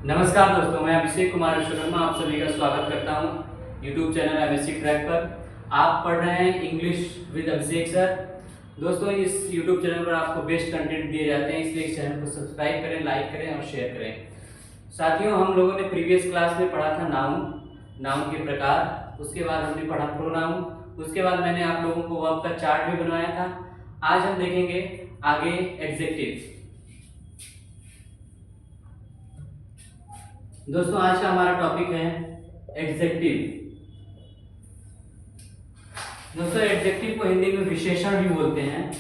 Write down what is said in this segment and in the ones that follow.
नमस्कार दोस्तों, मैं अभिषेक कुमार विश्वकर्मा आप सभी का स्वागत करता हूं यूट्यूब चैनल एमएससी ट्रैक पर। आप पढ़ रहे हैं इंग्लिश विद अभिषेक सर। दोस्तों, इस यूट्यूब चैनल पर आपको बेस्ट कंटेंट दिए जाते हैं, इसलिए इस चैनल को सब्सक्राइब करें, लाइक करें और शेयर करें। साथियों, हम लोगों ने प्रीवियस क्लास में पढ़ा था नाउन के प्रकार, उसके बाद हमने पढ़ा प्रोनाउन, उसके बाद मैंने आप लोगों को वर्ब का चार्ट भी बनवाया था। आज हम देखेंगे आगे एडजेक्टिव। दोस्तों, आज का हमारा टॉपिक है एडजेक्टिव। दोस्तों, एडजेक्टिव को हिंदी में विशेषण भी बोलते हैं।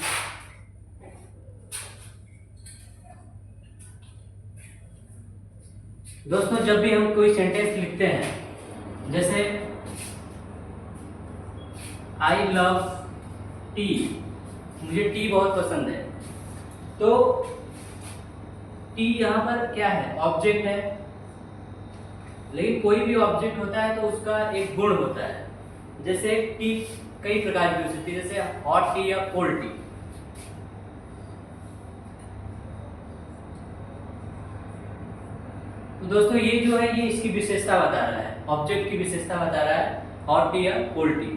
दोस्तों, जब भी हम कोई सेंटेंस लिखते हैं, जैसे आई लव टी, मुझे टी बहुत पसंद है, तो टी यहाँ पर क्या है? ऑब्जेक्ट है। लेकिन कोई भी ऑब्जेक्ट होता है तो उसका एक गुण होता है। जैसे टी कई प्रकार की हो सकती है, जैसे हॉट टी या कोल्ड टी। तो दोस्तों, ये जो है ये इसकी विशेषता बता रहा है, ऑब्जेक्ट की विशेषता बता रहा है, हॉट टी या कोल्ड टी।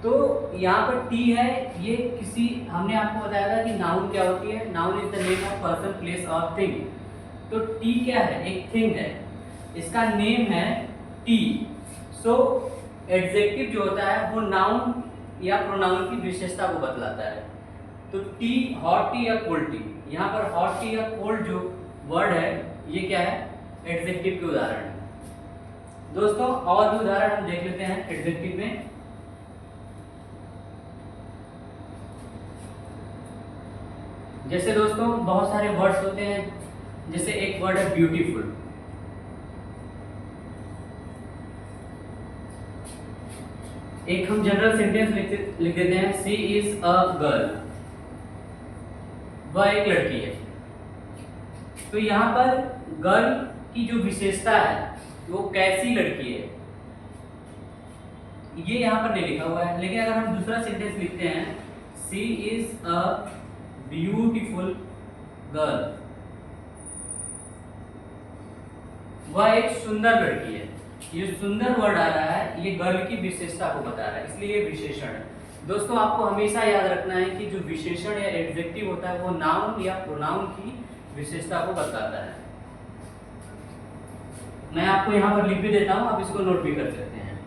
तो यहाँ पर टी है, ये किसी, हमने आपको बताया था कि नाउन क्या होती है। Noun is the name of person, place और थिंग। तो टी क्या है? एक थिंग है, इसका नेम है टी। सो एडजेक्टिव जो होता है वो नाउन या प्रोनाउन की विशेषता को बतलाता है। तो टी, हॉट टी या कोल्ड टी, यहाँ पर हॉट टी या कोल्ड जो वर्ड है ये क्या है? एडजेक्टिव के उदाहरण है। दोस्तों, और भी उदाहरण हम देख लेते हैं एडजेक्टिव में। जैसे दोस्तों, बहुत सारे वर्ड्स होते हैं, जैसे एक वर्ड है ब्यूटीफुल। एक हम जनरल सेंटेंस लिख देते हैं, सी इज अ गर्ल, वह एक लड़की है। तो यहाँ पर गर्ल की जो विशेषता है वो कैसी लड़की है ये यहाँ पर नहीं लिखा हुआ है। लेकिन अगर हम दूसरा सेंटेंस लिखते हैं, सी इज अ ब्यूटीफुल गर्ल, वह एक सुंदर लड़की है। ये सुंदर वर्ड आ रहा है, ये गर्ल की विशेषता को बता रहा है, इसलिए ये विशेषण है। दोस्तों, आपको हमेशा याद रखना है कि जो विशेषण या एडजेक्टिव होता है वो नाउन या प्रोनाउन की विशेषता को बताता है। मैं आपको यहाँ पर लिख भी देता हूँ, आप इसको नोट भी कर सकते हैं।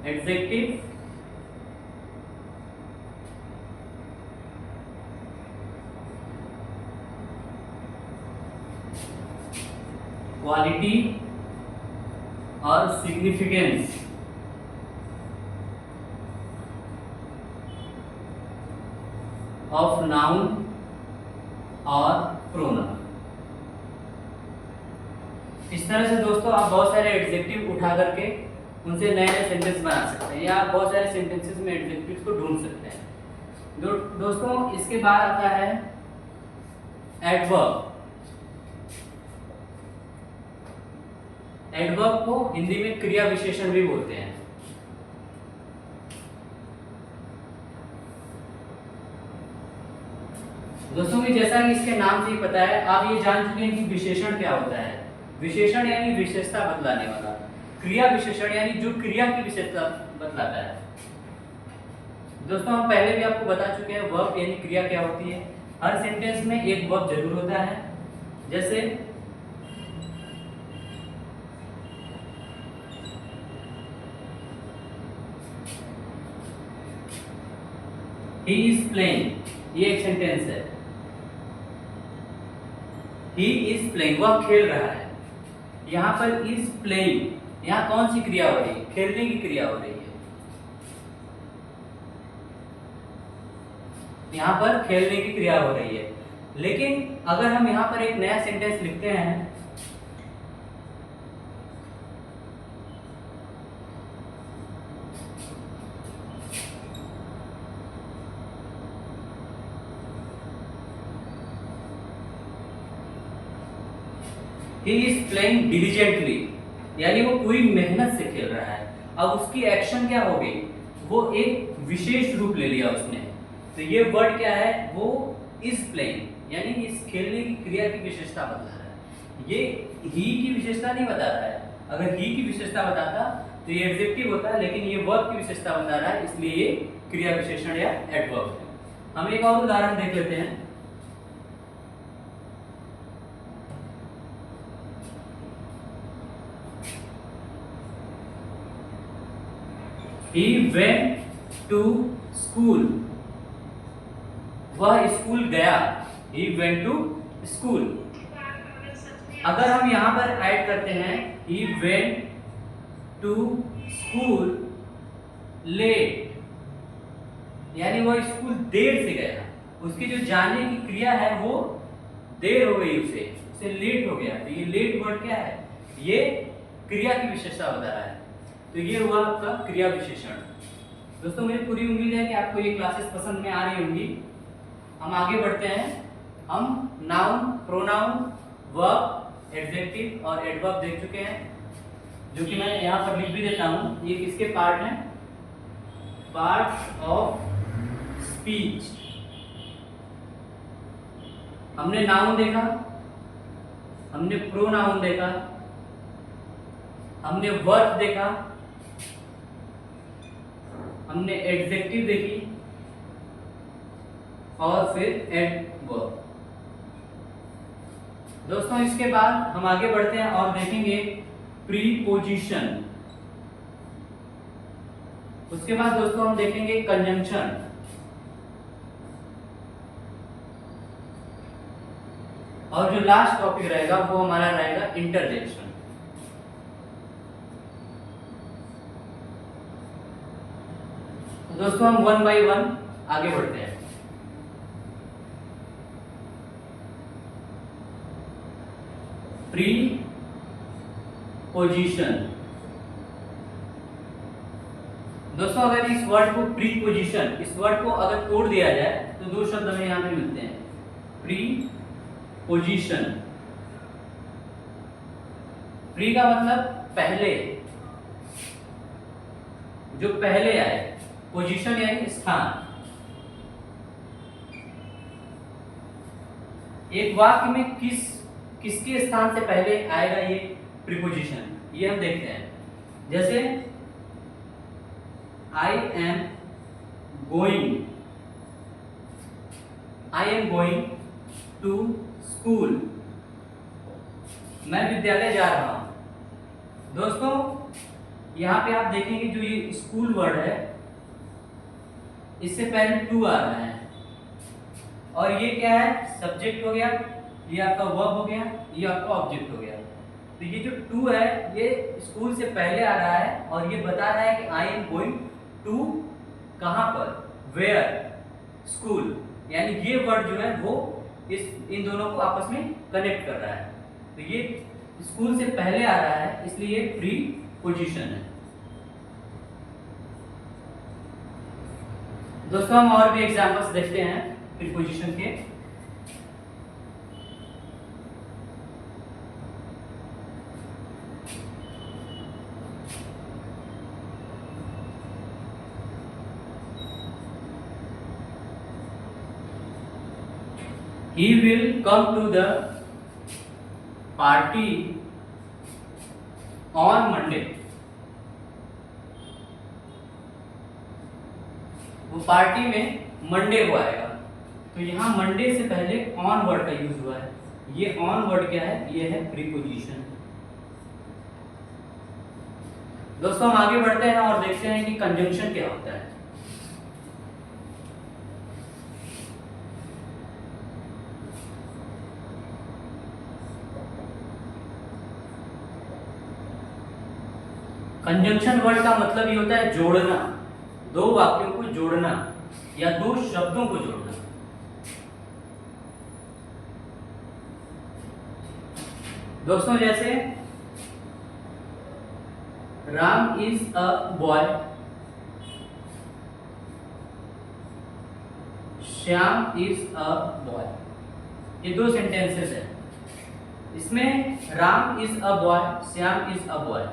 एडजेक्टिव क्वालिटी और सिग्निफिकेंस ऑफ नाउन और प्रोनाउन। इस तरह से दोस्तों आप बहुत सारे एडजेक्टिव उठा करके उनसे नए नए सेंटेंस बना सकते हैं, या आप बहुत सारे सेंटेंसेस में एडजेक्टिव्स को ढूंढ सकते हैं। दोस्तों, इसके बाद आता है एडवर्ब। एडवर्ब को हिंदी में क्रिया विशेषण भी बोलते हैं। दोस्तों, भी जैसा कि इसके नाम से ही पता है, आप ये जान चुके हैं कि विशेषण क्या होता है। विशेषण यानी विशेषता बतलाने वाला, क्रिया विशेषण यानी जो क्रिया की विशेषता बतलाता है। दोस्तों, हम पहले भी आपको बता चुके हैं वर्ब यानी क्रिया क्या होती है। हर सेंटेंस में एक वर्ब जरूर होता है। जैसे he is playing, ये एक सेंटेंस है। he is playing, वह खेल रहा है। यहाँ पर is playing, यहाँ कौन सी क्रिया हो रही है? खेलने की क्रिया हो रही है। यहाँ पर खेलने की क्रिया हो रही है। लेकिन अगर हम यहाँ पर एक नया सेंटेंस लिखते हैं, he is playing diligently, यानी वो पूरी मेहनत से खेल रहा है। अब उसकी एक्शन क्या हो गई? वो एक विशेष रूप ले लिया उसने। तो ये वर्ड क्या है? वो इज प्लेइंग, यानी इस खेलने की क्रिया की विशेषता बता रहा है। ये ही की विशेषता नहीं बता रहा है। अगर ही की विशेषता बताता तो ये एडजेक्टिव होता है, लेकिन ये वर्ब की विशेषता बता रहा है, इसलिए ये क्रिया विशेषण या एडवर्ब है। हम एक और उदाहरण देख लेते हैं। He went to school. वह स्कूल गया। He went to school. अगर हम यहाँ पर ऐड करते हैं he went to school late, यानी वह स्कूल देर से गया। उसकी जो जाने की क्रिया है वो देर हो गई, उसे लेट हो गया। तो ये लेट वर्ड क्या है? ये क्रिया की विशेषता बता रहा है। तो ये हुआ आपका क्रिया विशेषण। दोस्तों मुझे पूरी उम्मीद है कि आपको ये क्लासेस पसंद में आ रही होंगी। हम आगे बढ़ते हैं। हम नाउन, प्रोनाउन, वर्ब, एडजेक्टिव और एडवर्ब देख चुके हैं, जो कि मैं यहाँ पर लिख भी देता हूँ। ये किसके पार्ट हैं? Part of speech. हमने नाउन देखा, हमने प्रोनाउन देखा, हमने वर्ब देखा, हमने एडजेक्टिव देखी और फिर एडवर्ब। दोस्तों इसके बाद हम आगे बढ़ते हैं और देखेंगे प्रीपोजिशन। उसके बाद दोस्तों हम देखेंगे कंजंक्शन। और जो लास्ट टॉपिक रहेगा वो हमारा रहेगा इंटरजेक्शन। दोस्तों हम वन बाय वन आगे बढ़ते हैं। प्रीपोजिशन। दोस्तों अगर इस वर्ड को प्रीपोजिशन, इस वर्ड को अगर तोड़ दिया जाए तो दो शब्द हमें यहां पे मिलते हैं। प्रीपोजिशन, प्री का मतलब पहले, जो पहले आए, पोजीशन यानी स्थान। एक वाक्य में किसके स्थान से पहले आएगा ये प्रीपोजिशन, ये हम देखते हैं। जैसे I am going to school. मैं विद्यालय जा रहा हूं। दोस्तों यहां पे आप देखेंगे जो ये स्कूल वर्ड है, इससे पहले टू आ रहा है, और ये क्या है? सब्जेक्ट हो गया, ये आपका वर्ब हो गया, ये आपका ऑब्जेक्ट हो गया। तो ये जो टू है ये स्कूल से पहले आ रहा है और ये बता रहा है कि आई एम गोइंग टू कहां पर? वेयर? स्कूल। यानी ये वर्ड जो है वो इन दोनों को आपस में कनेक्ट कर रहा है। तो ये स्कूल से पहले आ रहा है, इसलिए ये प्रीपोजिशन है। दोस्तों हम और भी एग्जांपल्स देखते हैं प्रीपोजिशन के। He will come to the party on Monday. वो पार्टी में मंडे को आएगा। तो यहाँ मंडे से पहले ऑन वर्ड का यूज हुआ है। ये ऑन वर्ड क्या है? ये है प्रीपोजिशन। दोस्तों हम आगे बढ़ते हैं और देखते हैं कि कंजंक्शन क्या होता है। कंजंक्शन वर्ड का मतलब ये होता है जोड़ना, दो वाक्यों को जोड़ना या दो शब्दों को जोड़ना। दोस्तों जैसे Ram is a boy, Shyam is a boy, ये दो सेंटेंसेस है। इसमें Ram is a boy, Shyam is a boy,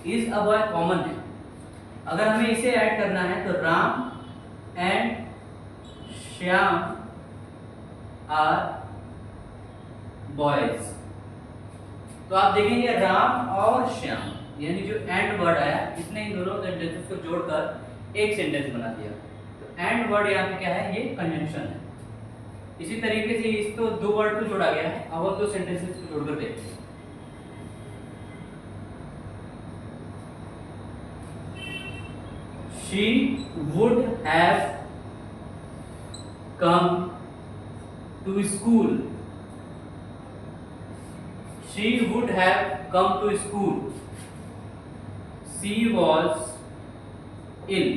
is a boy common है। अगर हमें इसे ऐड करना है तो Ram and Shyam are boys. तो आप देखेंगे राम और श्याम, यानी जो एंड वर्ड आया इसने इन दोनों सेंटेंसेस को जोड़कर एक सेंटेंस बना दिया। तो एंड वर्ड यहाँ पे क्या है, ये कंजंक्शन है। इसी तरीके से इस तो दो वर्ड को जोड़ा गया है। अब हम दो सेंटेंसेस को जोड़कर देखते हैं। She would have come to school. She would have come to school. She was ill.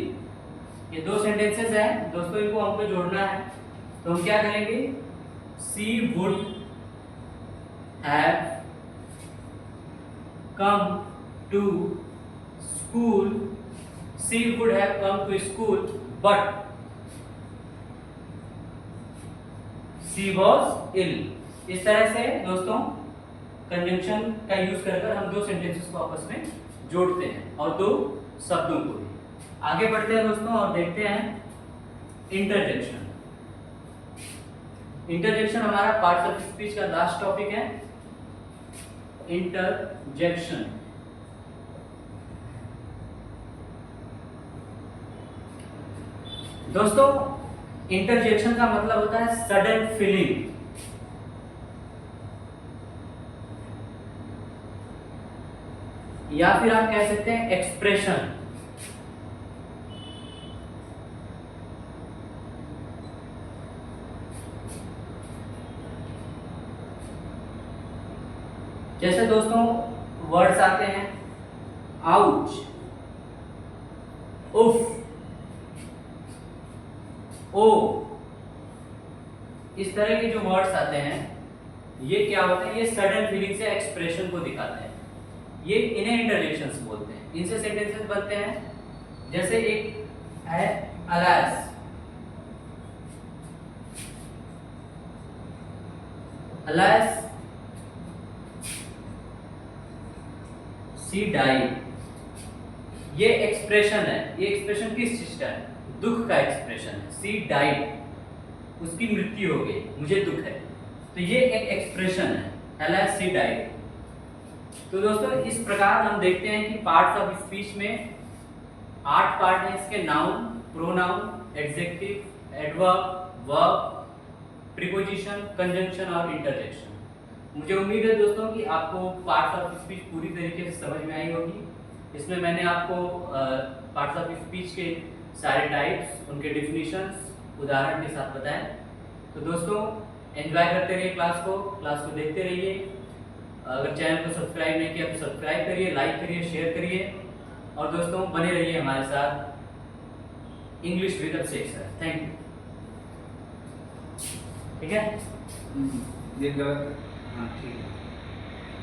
ये दो सेंटेंसेस हैं दोस्तों, इनको हमको जोड़ना है। तो हम क्या करेंगे, She would have come to school. She would have come to school, but she was ill. इस तरह से दोस्तों कंजंक्शन का यूज कर हम दो सेंटेंसेस को आपस में जोड़ते हैं और दो शब्दों को भी। आगे बढ़ते हैं दोस्तों और देखते हैं इंटरजेक्शन। इंटरजेक्शन हमारा पार्ट्स ऑफ स्पीच का लास्ट टॉपिक है। इंटरजेक्शन दोस्तों, इंटरजेक्शन का मतलब होता है सडन फीलिंग। या फिर आप कह सकते हैं एक्सप्रेशन। जैसे दोस्तों वर्ड्स आते हैं आउच, उफ, ओ, इस तरह के जो वर्ड्स आते हैं ये क्या होते हैं, ये सडन फीलिंग से एक्सप्रेशन को दिखाते हैं। ये इन्हें इंटरजेक्शंस बोलते हैं। इनसे सेंटेंसेस बनते हैं। जैसे एक है अलास, अलास सी डाइड। ये एक्सप्रेशन है। ये एक्सप्रेशन किस चीज का है, दुख का एक्सप्रेशन है। सी डाइड, उसकी मृत्यु हो गई, मुझे दुख है। तो ये एक एक्सप्रेशन है, अलास सी डाइड। तो दोस्तों इस प्रकार हम देखते हैं कि पार्ट्स ऑफ स्पीच में 8 पार्ट हैं इसके। Noun, pronoun, adjective, adverb, verb, preposition, conjunction और इंटरजेक्शन। मुझे उम्मीद है दोस्तों कि आपको पार्ट्स ऑफ स्पीच पूरी तरीके से समझ में आई होगी। इसमें मैंने आपको पार्ट्स ऑफ स्पीच के सारे टाइप्स, उनके डिफिनीशंस उदाहरण के साथ बताएं। तो दोस्तों एंजॉय करते रहिए क्लास को देखते रहिए। अगर चैनल को सब्सक्राइब नहीं किया तो सब्सक्राइब करिए, लाइक करिए, शेयर करिए और दोस्तों बने रहिए हमारे साथ English with Abhishek sir. Thank you. ठीक है, ये गलत, हाँ ठीक है।